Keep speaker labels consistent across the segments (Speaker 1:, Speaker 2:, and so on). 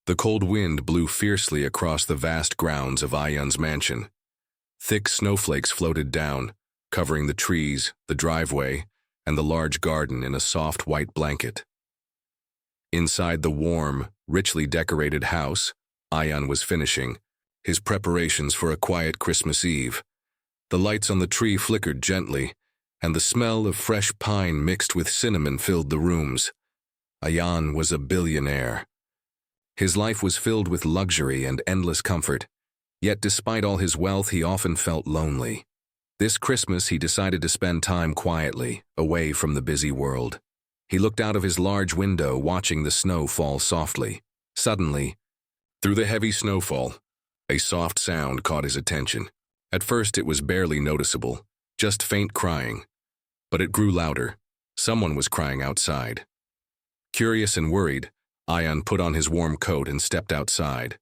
Speaker 1: The cold wind blew fiercely across the vast grounds of Ayan's mansion. Thick snowflakes floated down, covering the trees, the driveway, and the large garden in a soft white blanket. Inside the warm, richly decorated house, Ayan was finishing his preparations for a quiet Christmas Eve. The lights on the tree flickered gently, and the smell of fresh pine mixed with cinnamon filled the rooms. Ayan was a billionaire. His life was filled with luxury and endless comfort, yet despite all his wealth he often felt lonely. This Christmas he decided to spend time quietly, away from the busy world. He looked out of his large window, watching the snow fall softly. Suddenly, through the heavy snowfall, a soft sound caught his attention. At first it was barely noticeable, just faint crying. But it grew louder. Someone was crying outside. Curious and worried, Ayan put on his warm coat and stepped outside.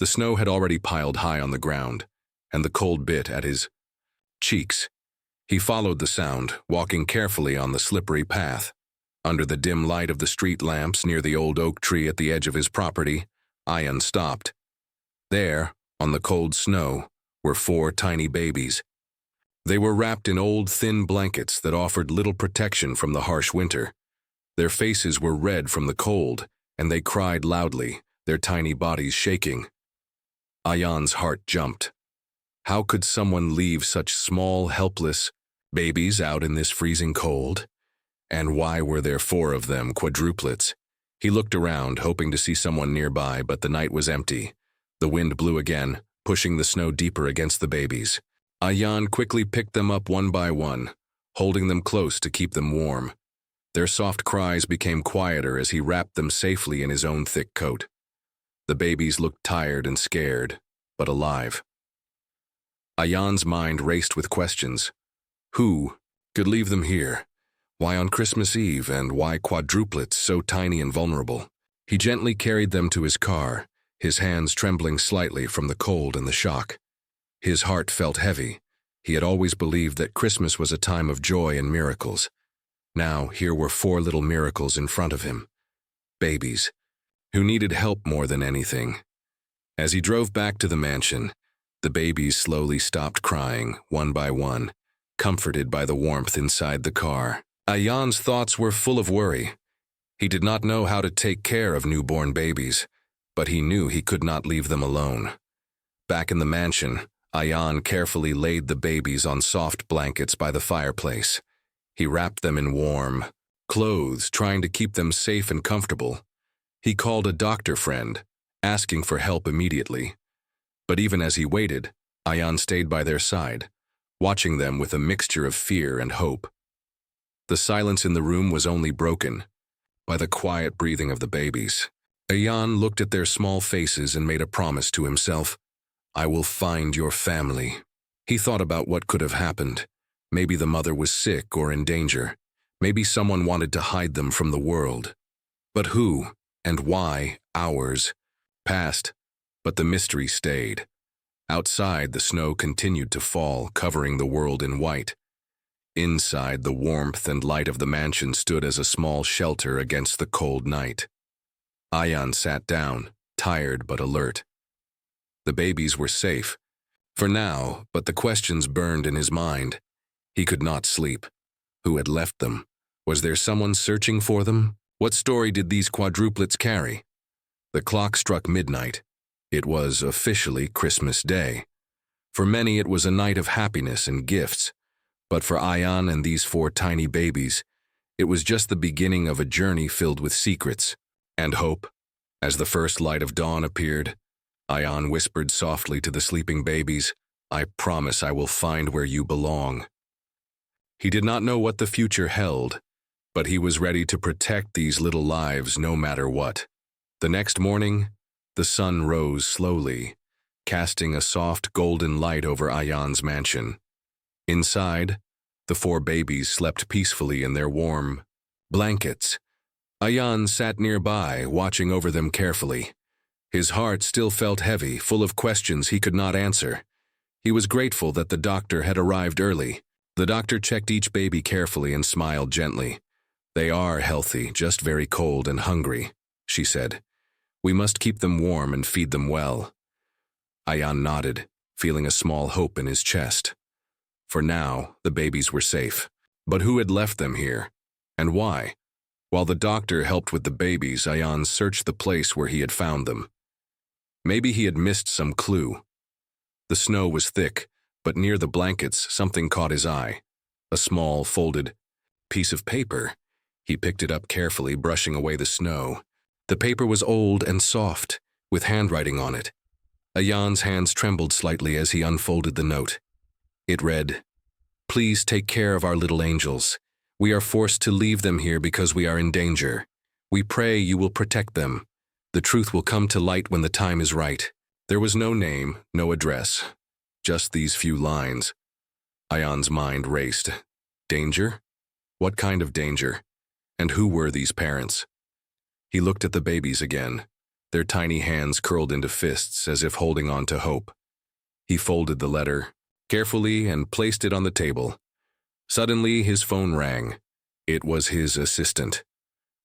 Speaker 1: The snow had already piled high on the ground, and the cold bit at his cheeks. He followed the sound, walking carefully on the slippery path. Under the dim light of the street lamps near the old oak tree at the edge of his property, Ayan stopped. There, on the cold snow, were 4 tiny babies. They were wrapped in old, thin blankets that offered little protection from the harsh winter. Their faces were red from the cold, and they cried loudly, their tiny bodies shaking. Ayan's heart jumped. How could someone leave such small, helpless babies out in this freezing cold? And why were there 4 of them, quadruplets? He looked around, hoping to see someone nearby, but the night was empty. The wind blew again, pushing the snow deeper against the babies. Ayan quickly picked them up one by one, holding them close to keep them warm. Their soft cries became quieter as he wrapped them safely in his own thick coat. The babies looked tired and scared, but alive. Ayan's mind raced with questions. Who could leave them here? Why on Christmas Eve, and why quadruplets so tiny and vulnerable? He gently carried them to his car, his hands trembling slightly from the cold and the shock. His heart felt heavy. He had always believed that Christmas was a time of joy and miracles. Now, here were 4 little miracles in front of him. Babies, who needed help more than anything. As he drove back to the mansion, the babies slowly stopped crying, one by one, comforted by the warmth inside the car. Ayan's thoughts were full of worry. He did not know how to take care of newborn babies, but he knew he could not leave them alone. Back in the mansion, Ayan carefully laid the babies on soft blankets by the fireplace. He wrapped them in warm clothes, trying to keep them safe and comfortable. He called a doctor friend, asking for help immediately. But even as he waited, Ayan stayed by their side, watching them with a mixture of fear and hope. The silence in the room was only broken by the quiet breathing of the babies. Ayan looked at their small faces and made a promise to himself. I will find your family. He thought about what could have happened. Maybe the mother was sick or in danger. Maybe someone wanted to hide them from the world. But who and why? Hours passed, but the mystery stayed. Outside, the snow continued to fall, covering the world in white. Inside, the warmth and light of the mansion stood as a small shelter against the cold night. Ayan sat down, tired but alert. The babies were safe, for now, but the questions burned in his mind. He could not sleep. Who had left them? Was there someone searching for them? What story did these quadruplets carry? The clock struck midnight. It was officially Christmas Day. For many, it was a night of happiness and gifts. But for Ayan and these 4 tiny babies, it was just the beginning of a journey filled with secrets and hope. As the first light of dawn appeared, Ayan whispered softly to the sleeping babies, I promise I will find where you belong. He did not know what the future held, but he was ready to protect these little lives no matter what. The next morning, the sun rose slowly, casting a soft golden light over Ayan's mansion. Inside, the 4 babies slept peacefully in their warm blankets. Ayan sat nearby, watching over them carefully. His heart still felt heavy, full of questions he could not answer. He was grateful that the doctor had arrived early. The doctor checked each baby carefully and smiled gently. They are healthy, just very cold and hungry, she said. We must keep them warm and feed them well. Ayan nodded, feeling a small hope in his chest. For now, the babies were safe. But who had left them here? And why? While the doctor helped with the babies, Ayan searched the place where he had found them. Maybe he had missed some clue. The snow was thick, but near the blankets, something caught his eye. A small, folded piece of paper. He picked it up carefully, brushing away the snow. The paper was old and soft, with handwriting on it. Ayan's hands trembled slightly as he unfolded the note. It read, "Please take care of our little angels. We are forced to leave them here because we are in danger. We pray you will protect them. The truth will come to light when the time is right." There was no name, no address, just these few lines. Ayan's mind raced. Danger? What kind of danger? And who were these parents? He looked at the babies again, their tiny hands curled into fists as if holding on to hope. He folded the letter carefully and placed it on the table. Suddenly, his phone rang. It was his assistant.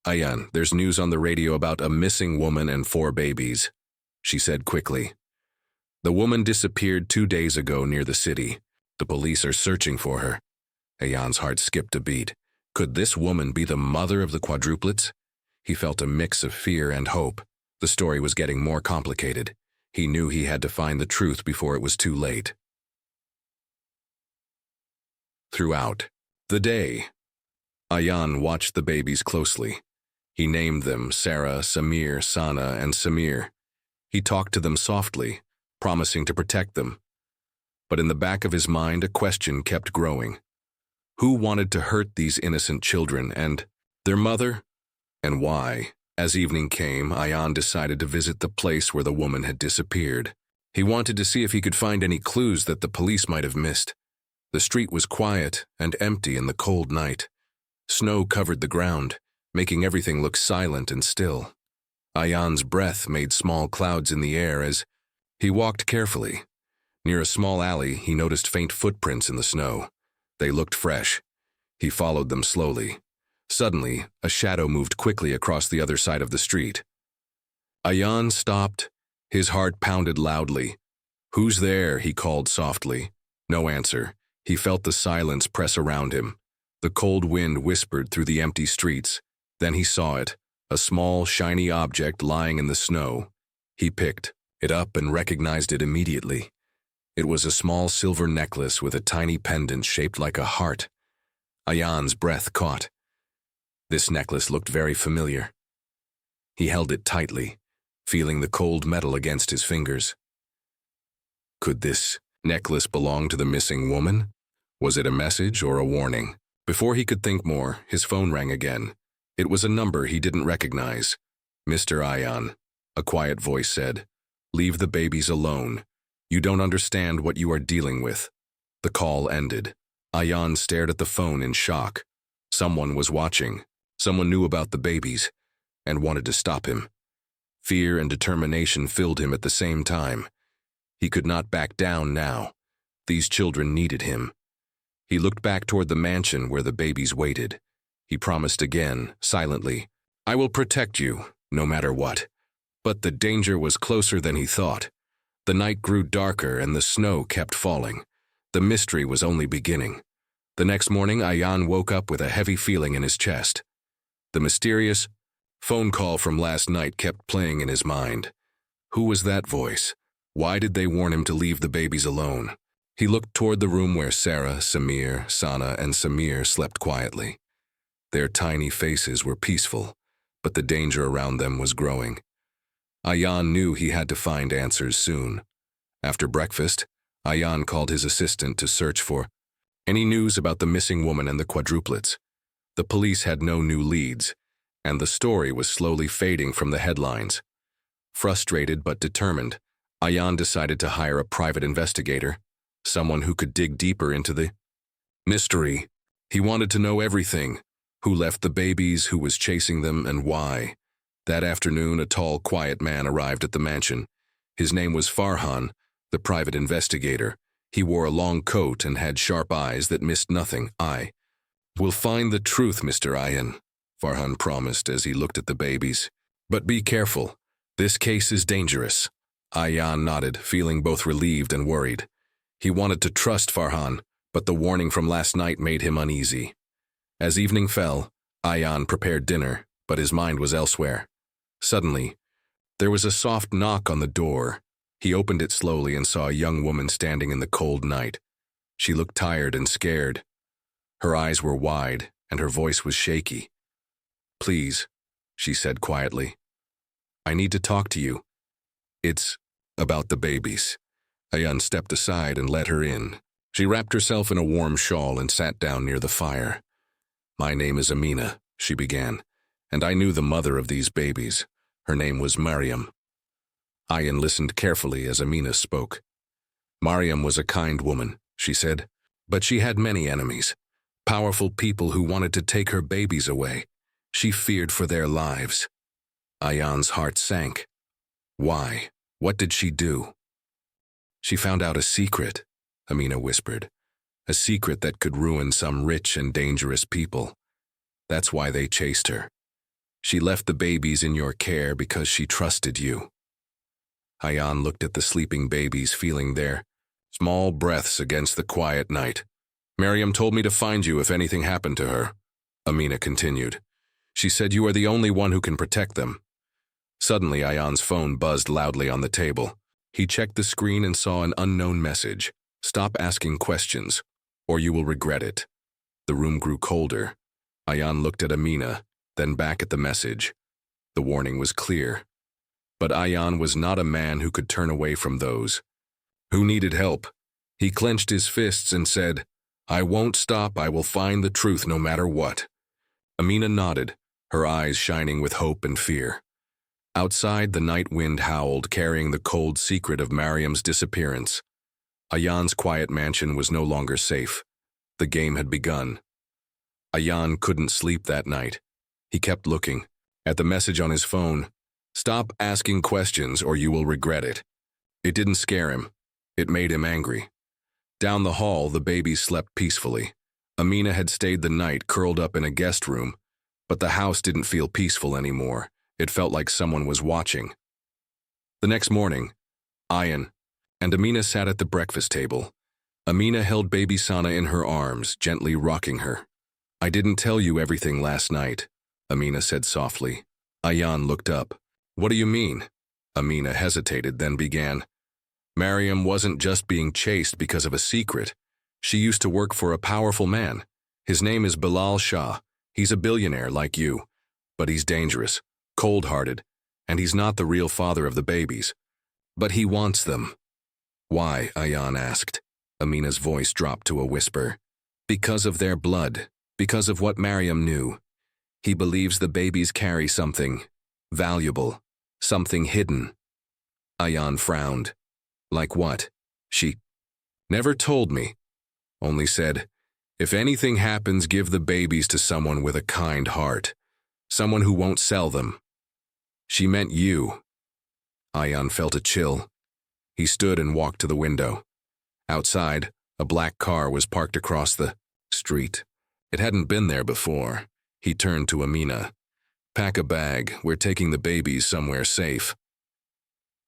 Speaker 1: "Ayan, there's news on the radio about a missing woman and 4 babies," she said quickly. "The woman disappeared 2 days ago near the city. The police are searching for her." Ayan's heart skipped a beat. Could this woman be the mother of the quadruplets? He felt a mix of fear and hope. The story was getting more complicated. He knew he had to find the truth before it was too late. Throughout the day, Ayan watched the babies closely. He named them Sarah, Samir, Sana, and Samir. He talked to them softly, promising to protect them. But in the back of his mind, a question kept growing. Who wanted to hurt these innocent children, and their mother? And why? As evening came, Ayan decided to visit the place where the woman had disappeared. He wanted to see if he could find any clues that the police might have missed. The street was quiet and empty in the cold night. Snow covered the ground, making everything look silent and still. Ayan's breath made small clouds in the air as he walked carefully. Near a small alley, he noticed faint footprints in the snow. They looked fresh. He followed them slowly. Suddenly, a shadow moved quickly across the other side of the street. Ayan stopped. His heart pounded loudly. "Who's there?" he called softly. No answer. He felt the silence press around him. The cold wind whispered through the empty streets. Then he saw it, a small, shiny object lying in the snow. He picked it up and recognized it immediately. It was a small silver necklace with a tiny pendant shaped like a heart. Ayan's breath caught. This necklace looked very familiar. He held it tightly, feeling the cold metal against his fingers. Could this necklace belong to the missing woman? Was it a message or a warning? Before he could think more, his phone rang again. It was a number he didn't recognize. "Mr. Ayan," a quiet voice said, "leave the babies alone. You don't understand what you are dealing with." The call ended. Ayan stared at the phone in shock. Someone was watching. Someone knew about the babies and wanted to stop him. Fear and determination filled him at the same time. He could not back down now. These children needed him. He looked back toward the mansion where the babies waited. He promised again, silently, "I will protect you, no matter what." But the danger was closer than he thought. The night grew darker and the snow kept falling. The mystery was only beginning. The next morning, Ayan woke up with a heavy feeling in his chest. The mysterious phone call from last night kept playing in his mind. Who was that voice? Why did they warn him to leave the babies alone? He looked toward the room where Sarah, Samir, Sana, and Samir slept quietly. Their tiny faces were peaceful, but the danger around them was growing. Ayan knew he had to find answers soon. After breakfast, Ayan called his assistant to search for any news about the missing woman and the quadruplets. The police had no new leads, and the story was slowly fading from the headlines. Frustrated but determined, Ayan decided to hire a private investigator, someone who could dig deeper into the mystery. He wanted to know everything: who left the babies, who was chasing them, and why. That afternoon, a tall, quiet man arrived at the mansion. His name was Farhan, the private investigator. He wore a long coat and had sharp eyes that missed nothing. "I will find the truth, Mr. Ayan," Farhan promised as he looked at the babies. "But be careful. This case is dangerous. Ayan nodded, feeling both relieved and worried. He wanted to trust Farhan, but the warning from last night made him uneasy. As evening fell, Ayan prepared dinner, but his mind was elsewhere. Suddenly, there was a soft knock on the door. He opened it slowly and saw a young woman standing in the cold night. She looked tired and scared. Her eyes were wide, and her voice was shaky. "Please," she said quietly. "I need to talk to you. It's about the babies." Ayan stepped aside and let her in. She wrapped herself in a warm shawl and sat down near the fire. "My name is Amina," she began, "and I knew the mother of these babies. Her name was Mariam." Ayan listened carefully as Amina spoke. "Mariam was a kind woman," she said, "but she had many enemies. Powerful people who wanted to take her babies away. She feared for their lives." Ayan's heart sank. "Why? What did she do?" "She found out a secret," Amina whispered. "A secret that could ruin some rich and dangerous people. That's why they chased her. She left the babies in your care because she trusted you." Ayan looked at the sleeping babies, feeling their small breaths against the quiet night. "Mariam told me to find you if anything happened to her," Amina continued. "She said you are the only one who can protect them." Suddenly, Ayan's phone buzzed loudly on the table. He checked the screen and saw an unknown message. "Stop asking questions, or you will regret it." The room grew colder. Ayan looked at Amina, then back at the message. The warning was clear. But Ayan was not a man who could turn away from those who needed help. He clenched his fists and said, "I won't stop. I will find the truth no matter what." Amina nodded, her eyes shining with hope and fear. Outside, the night wind howled, carrying the cold secret of Mariam's disappearance. Ayan's quiet mansion was no longer safe. The game had begun. Ayan couldn't sleep that night. He kept looking at the message on his phone. "Stop asking questions or you will regret it." It didn't scare him. It made him angry. Down the hall, the babies slept peacefully. Amina had stayed the night curled up in a guest room, but the house didn't feel peaceful anymore. It felt like someone was watching. The next morning, Ayan and Amina sat at the breakfast table. Amina held baby Sana in her arms, gently rocking her. "I didn't tell you everything last night," Amina said softly. Ayan looked up. "What do you mean?" Amina hesitated, then began. "Mariam wasn't just being chased because of a secret. She used to work for a powerful man. His name is Bilal Shah. He's a billionaire like you, but he's dangerous, cold-hearted, and he's not the real father of the babies. But he wants them." "Why?" Ayan asked. Amina's voice dropped to a whisper. "Because of their blood, because of what Mariam knew. He believes the babies carry something valuable, something hidden." Ayan frowned. "Like what?" "She never told me. Only said, if anything happens, give the babies to someone with a kind heart. Someone who won't sell them. She meant you." Ayan felt a chill. He stood and walked to the window. Outside, a black car was parked across the street. It hadn't been there before. He turned to Amina. "Pack a bag. We're taking the babies somewhere safe."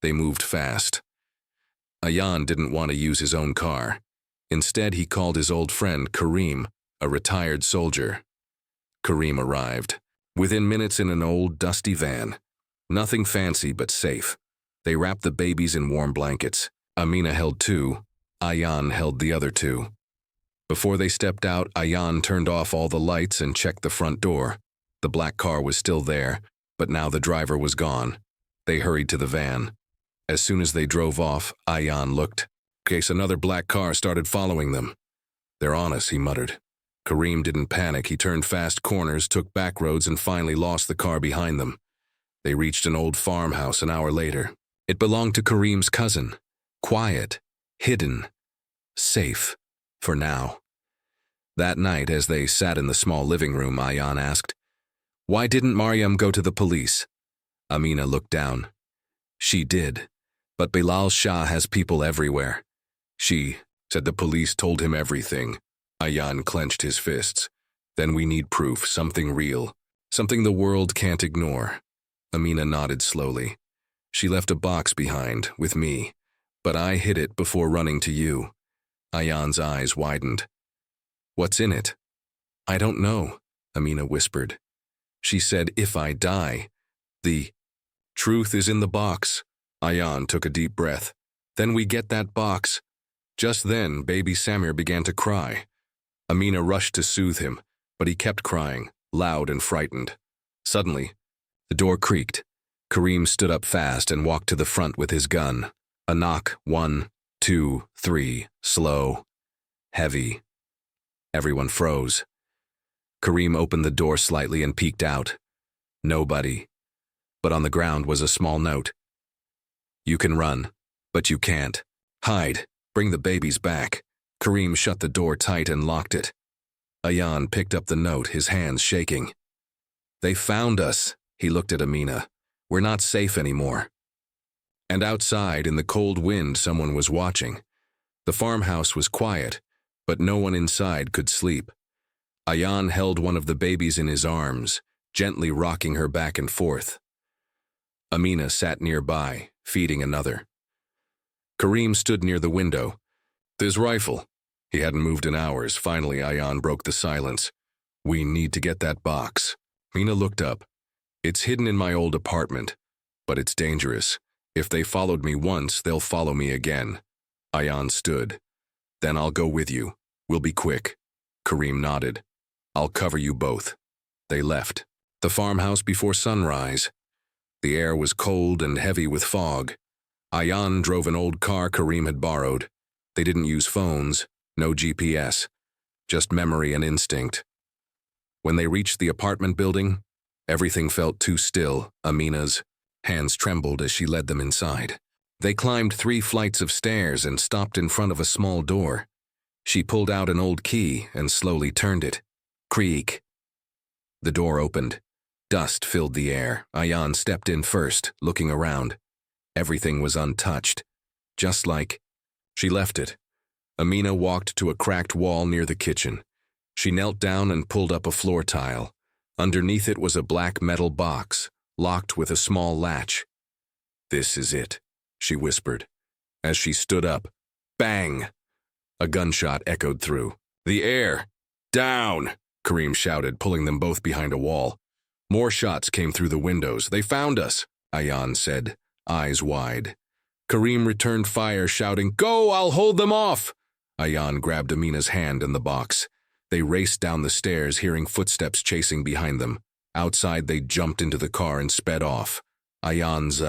Speaker 1: They moved fast. Ayan didn't want to use his own car. Instead, he called his old friend Kareem, a retired soldier. Kareem arrived. Within minutes in an old, dusty van. Nothing fancy but safe. They wrapped the babies in warm blankets. Amina held two. Ayan held the other two. Before they stepped out, Ayan turned off all the lights and checked the front door. The black car was still there, but now the driver was gone. They hurried to the van. As soon as they drove off, Ayan looked. In case another black car started following them. "They're on us," he muttered. Kareem didn't panic. He turned fast corners, took back roads, and finally lost the car behind them. They reached an old farmhouse an hour later. It belonged to Kareem's cousin. Quiet, hidden, safe, for now. That night, as they sat in the small living room, Ayan asked, "Why didn't Mariam go to the police?" Amina looked down. "She did, but Bilal Shah has people everywhere." "She said the police told him everything." Ayan clenched his fists. "Then we need proof, something real, something the world can't ignore." Amina nodded slowly. She left a box behind, with me, but I hid it before running to you. Ayan's eyes widened. What's in it? I don't know, Amina whispered. She said, if I die, the truth is in the box. Ayan took a deep breath. Then we get that box. Just then, baby Samir began to cry. Amina rushed to soothe him, but he kept crying, loud and frightened. Suddenly, the door creaked. Kareem stood up fast and walked to the front with his gun. A knock, 1, 2, 3, slow, heavy. Everyone froze. Kareem opened the door slightly and peeked out. Nobody. But on the ground was a small note. You can run, but you can't. Hide. Bring the babies back. Kareem shut the door tight and locked it. Ayan picked up the note, his hands shaking. They found us. He looked at Amina. We're not safe anymore. And outside, in the cold wind, someone was watching. The farmhouse was quiet, but no one inside could sleep. Ayan held one of the babies in his arms, gently rocking her back and forth. Amina sat nearby, feeding another. Kareem stood near the window. His rifle. He hadn't moved in hours. Finally, Ayan broke the silence. We need to get that box. Amina looked up. It's hidden in my old apartment, but it's dangerous. If they followed me once, they'll follow me again. Ayan stood. Then I'll go with you. We'll be quick. Kareem nodded. I'll cover you both. They left. The farmhouse before sunrise. The air was cold and heavy with fog. Ayan drove an old car Kareem had borrowed. They didn't use phones, no GPS, just memory and instinct. When they reached the apartment building, everything felt too still. Amina's hands trembled as she led them inside. They climbed 3 flights of stairs and stopped in front of a small door. She pulled out an old key and slowly turned it. Creak. The door opened. Dust filled the air. Ayan stepped in first, looking around. Everything was untouched. Just like she left it. Amina walked to a cracked wall near the kitchen. She knelt down and pulled up a floor tile. Underneath it was a black metal box, locked with a small latch. This is it, she whispered. As she stood up, bang! A gunshot echoed through the air. Down! Kareem shouted, pulling them both behind a wall. More shots came through the windows. They found us, Ayan said, eyes wide. Kareem returned fire, shouting, Go, I'll hold them off! Ayan grabbed Amina's hand in the box. They raced down the stairs, hearing footsteps chasing behind them. Outside, they jumped into the car and sped off. Ayan's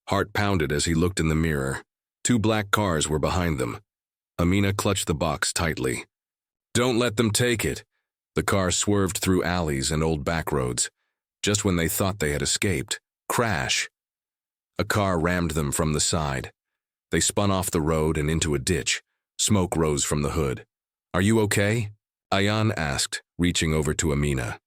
Speaker 1: heart pounded as he looked in the mirror. 2 black cars were behind them. Amina clutched the box tightly. Don't let them take it. The car swerved through alleys and old back roads. Just when they thought they had escaped, crash. A car rammed them from the side. They spun off the road and into a ditch. Smoke rose from the hood. Are you okay? Ayan asked, reaching over to Amina.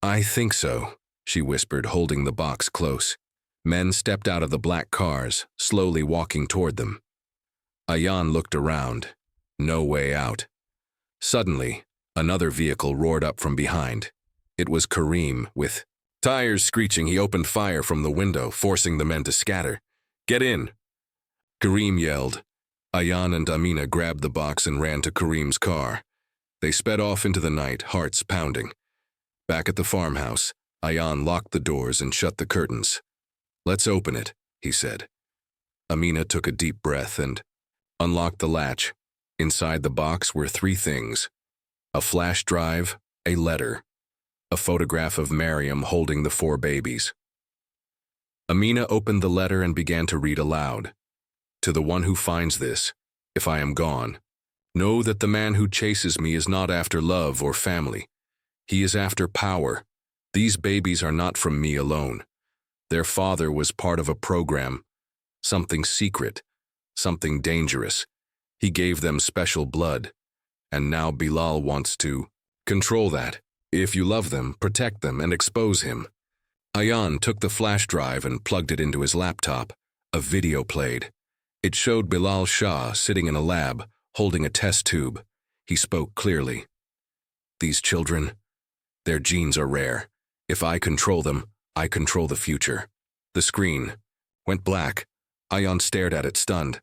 Speaker 1: I think so, she whispered, holding the box close. Men stepped out of the black cars, slowly walking toward them. Ayan looked around. No way out. Suddenly, another vehicle roared up from behind. It was Kareem, with tires screeching. He opened fire from the window, forcing the men to scatter. Get in! Kareem yelled. Ayan and Amina grabbed the box and ran to Kareem's car. They sped off into the night, hearts pounding. Back at the farmhouse, Ayan locked the doors and shut the curtains. Let's open it, he said. Amina took a deep breath and unlocked the latch. Inside the box were 3 things: a flash drive, a letter, a photograph of Mariam holding the 4 babies. Amina opened the letter and began to read aloud. To the one who finds this, if I am gone, know that the man who chases me is not after love or family. He is after power. These babies are not from me alone. Their father was part of a program, something secret, something dangerous. He gave them special blood, and now Bilal wants to control that. If you love them, protect them and expose him. Ayan took the flash drive and plugged it into his laptop. A video played. It showed Bilal Shah sitting in a lab, holding a test tube. He spoke clearly. These children, their genes are rare. If I control them, I control the future. The screen. went black. Ayan stared at it, stunned.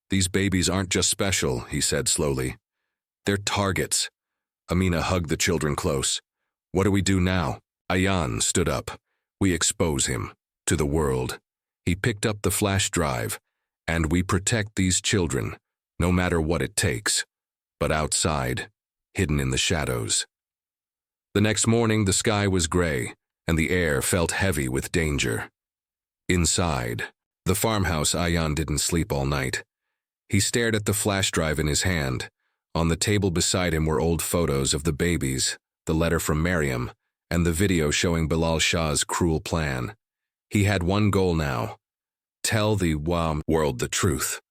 Speaker 1: "These babies aren't just special," he said slowly. "They're targets." Amina hugged the children close. "What do we do now?" Ayan stood up. "We expose him to the world." He picked up the flash drive. "And we protect these children, no matter what it takes." But outside, hidden in the shadows. The next morning, the sky was gray, and the air felt heavy with danger. Inside the farmhouse, Ayan didn't sleep all night. He stared at the flash drive in his hand. On the table beside him were old photos of the babies, the letter from Mariam, and the video showing Bilal Shah's cruel plan. He had one goal now: tell the world the truth.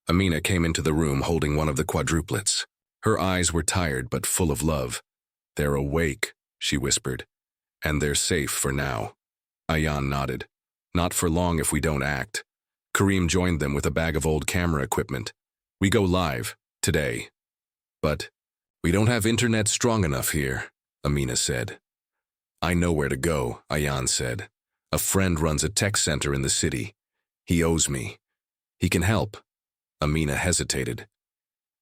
Speaker 1: Amina came into the room holding one of the quadruplets. Her eyes were tired but full of love. "They're awake," she whispered. "And they're safe for now." Ayan nodded. "Not for long if we don't act." Karim joined them with a bag of old camera equipment. "We go live, today." "But we don't have internet strong enough here," Amina said. "I know where to go," Ayan said. "A friend runs a tech center in the city. He owes me. He can help." Amina hesitated.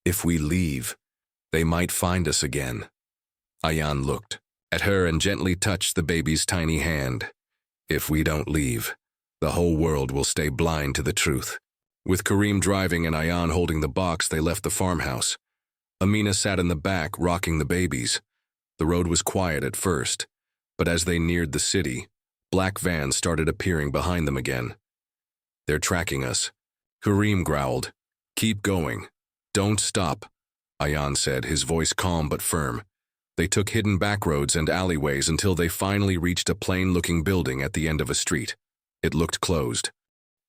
Speaker 1: "If we leave, they might find us again." Ayan looked at her and gently touched the baby's tiny hand. "If we don't leave, the whole world will stay blind to the truth." With Karim driving and Ayan holding the box, they left the farmhouse. Amina sat in the back, rocking the babies. The road was quiet at first, but as they neared the city, black vans started appearing behind them again. "They're tracking us," Karim growled. "Keep going. Don't stop," Ayan said, his voice calm but firm. They took hidden backroads and alleyways until they finally reached a plain-looking building at the end of a street. It looked closed.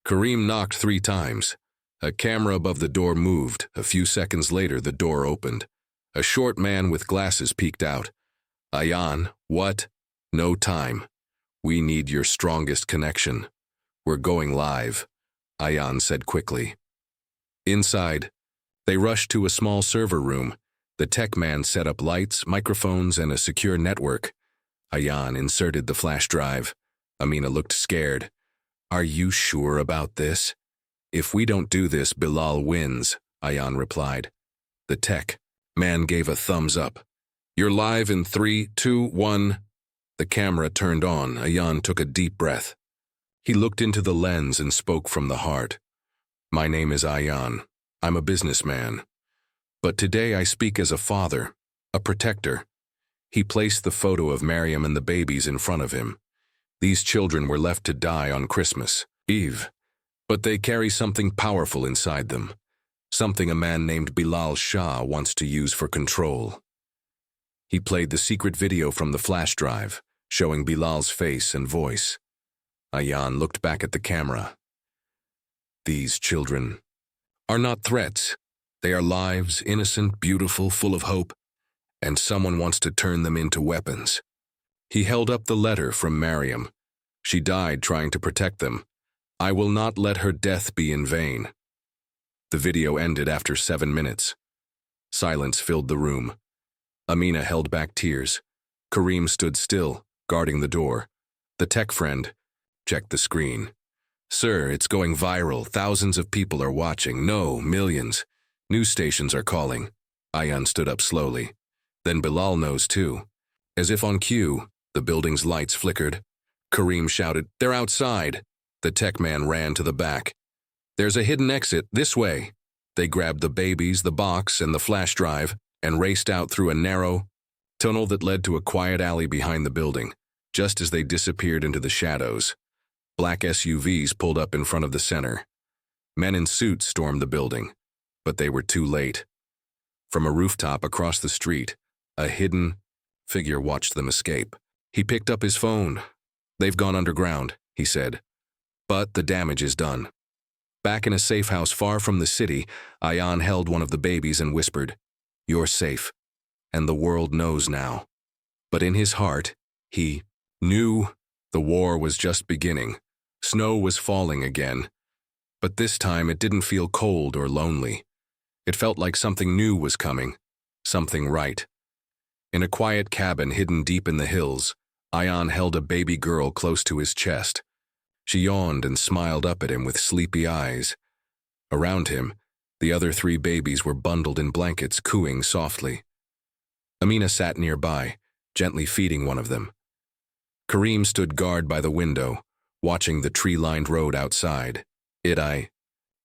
Speaker 1: Karim knocked 3 times. A camera above the door moved. A few seconds later, the door opened. A short man with glasses peeked out. "Ayan, what?" "No time. We need your strongest connection. We're going live," Ayan said quickly. Inside, they rushed to a small server room. The tech man set up lights, microphones, and a secure network. Ayan inserted the flash drive. Amina looked scared. "Are you sure about this?" "If we don't do this, Bilal wins," Ayan replied. The tech man gave a thumbs up. "You're live in 3, 2, 1. The camera turned on. Ayan took a deep breath. He looked into the lens and spoke from the heart. "My name is Ayan. I'm a businessman. But today I speak as a father, a protector." He placed the photo of Mariam and the babies in front of him. These children were left to die on Christmas Eve, but they carry something powerful inside them, something a man named Bilal Shah wants to use for control. He played the secret video from the flash drive, showing Bilal's face and voice. Ayan looked back at the camera. "These children are not threats. They are lives, innocent, beautiful, full of hope, and someone wants to turn them into weapons." He held up the letter from Mariam. "She died trying to protect them. I will not let her death be in vain." The video ended after 7 minutes. Silence filled the room. Amina held back tears. Karim stood still, guarding the door. The tech friend checked the screen. "Sir, it's going viral. Thousands of people are watching. No, millions. News stations are calling." Ayan stood up slowly. "Then Bilal knows too." As if on cue, the building's lights flickered. Karim shouted, "They're outside." The tech man ran to the back. "There's a hidden exit, this way." They grabbed the babies, the box, and the flash drive, and raced out through a narrow tunnel that led to a quiet alley behind the building. Just as they disappeared into the shadows, black SUVs pulled up in front of the center. Men in suits stormed the building, but they were too late. From a rooftop across the street, a hidden figure watched them escape. He picked up his phone. "They've gone underground," he said. "But the damage is done." Back in a safe house far from the city, Ayan held one of the babies and whispered, "You're safe, and the world knows now." But in his heart, he knew the war was just beginning. Snow was falling again. But this time it didn't feel cold or lonely. It felt like something new was coming, something right. In a quiet cabin hidden deep in the hills, Ayan held a baby girl close to his chest. She yawned and smiled up at him with sleepy eyes. Around him, the other 3 babies were bundled in blankets, cooing softly. Amina sat nearby, gently feeding one of them. Kareem stood guard by the window, watching the tree-lined road outside. It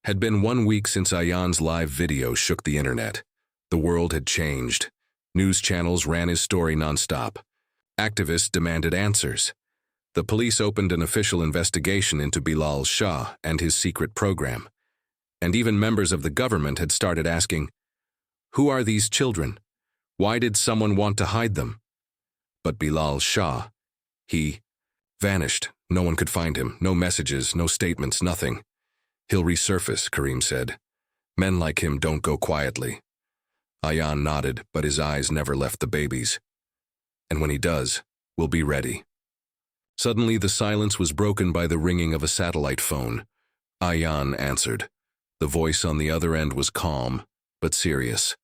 Speaker 1: had been 1 week since Ayan's live video shook the internet. The world had changed. News channels ran his story nonstop. Activists demanded answers. The police opened an official investigation into Bilal Shah and his secret program. And even members of the government had started asking, who are these children? Why did someone want to hide them? But Bilal Shah, he vanished. No one could find him. No messages, no statements, nothing. He'll resurface, Kareem said. Men like him don't go quietly. Ayan nodded, but his eyes never left the babies. And when he does, we'll be ready. Suddenly, the silence was broken by the ringing of a satellite phone. Ayan answered. The voice on the other end was calm, but serious.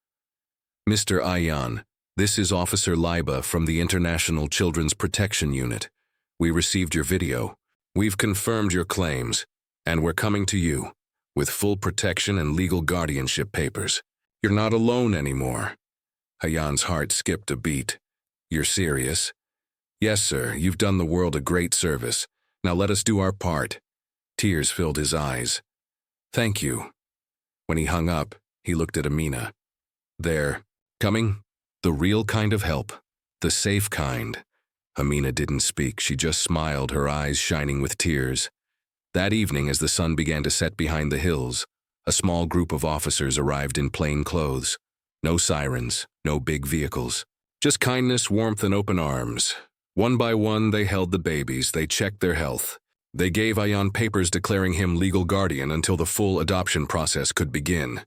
Speaker 1: Mr. Ayan, this is Officer Liba from the International Children's Protection Unit. We received your video. We've confirmed your claims, and we're coming to you with full protection and legal guardianship papers. You're not alone anymore. Ayan's heart skipped a beat. You're serious? Yes, sir, you've done the world a great service. Now let us do our part. Tears filled his eyes. Thank you. When he hung up, he looked at Amina. They're coming? The real kind of help. The safe kind. Amina didn't speak. She just smiled, her eyes shining with tears. That evening, as the sun began to set behind the hills, a small group of officers arrived in plain clothes. No sirens, no big vehicles. Just kindness, warmth, and open arms. One by one, they held the babies. They checked their health. They gave Ayan papers declaring him legal guardian until the full adoption process could begin.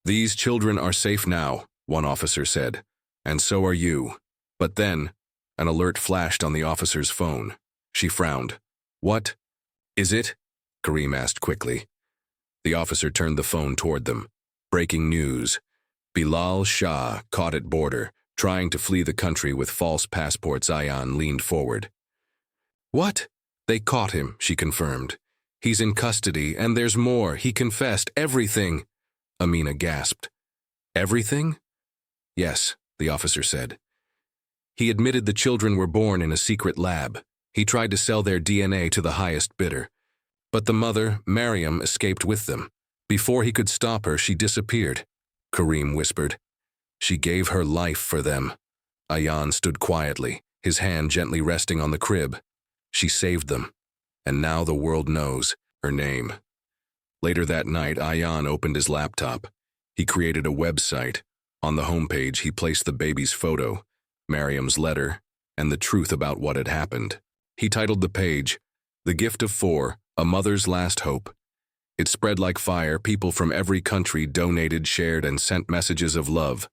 Speaker 1: These children are safe now, one officer said. And so are you. But then, an alert flashed on the officer's phone. She frowned. What is it? Kareem asked quickly. The officer turned the phone toward them. Breaking news. Bilal Shah caught at border, trying to flee the country with false passports. Ayan leaned forward. What? They caught him, she confirmed. He's in custody, and there's more. He confessed everything. Amina gasped. Everything? Yes, the officer said. He admitted the children were born in a secret lab. He tried to sell their DNA to the highest bidder. But the mother, Mariam, escaped with them. Before he could stop her, she disappeared. Kareem whispered. She gave her life for them. Ayan stood quietly, his hand gently resting on the crib. She saved them. And now the world knows her name. Later that night, Ayan opened his laptop. He created a website. On the homepage, he placed the baby's photo, Mariam's letter, and the truth about what had happened. He titled the page, The Gift of Four, A Mother's Last Hope. It spread like fire. People from every country donated, shared, and sent messages of love.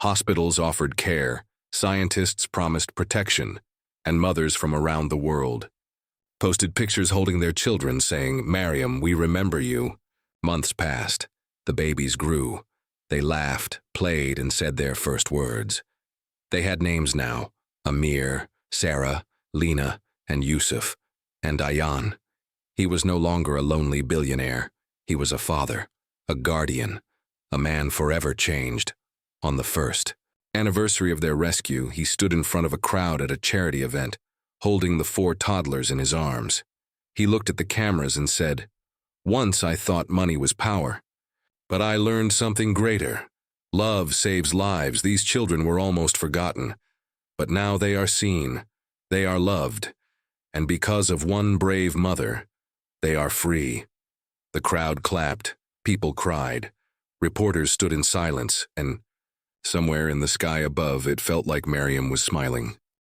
Speaker 1: Hospitals offered care, scientists promised protection, and mothers from around the world posted pictures holding their children saying, Mariam, we remember you. Months passed. The babies grew. They laughed, played, and said their first words. They had names now, Amir, Sarah, Lena, and Yusuf, and Ayan. He was no longer a lonely billionaire. He was a father, a guardian, a man forever changed. On the first anniversary of their rescue, he stood in front of a crowd at a charity event, holding the 4 toddlers in his arms. He looked at the cameras and said, Once I thought money was power, but I learned something greater. Love saves lives. These children were almost forgotten, but now they are seen. They are loved, and because of one brave mother, they are free. The crowd clapped, people cried, reporters stood in silence, and somewhere in the sky above, it felt like Mariam was smiling.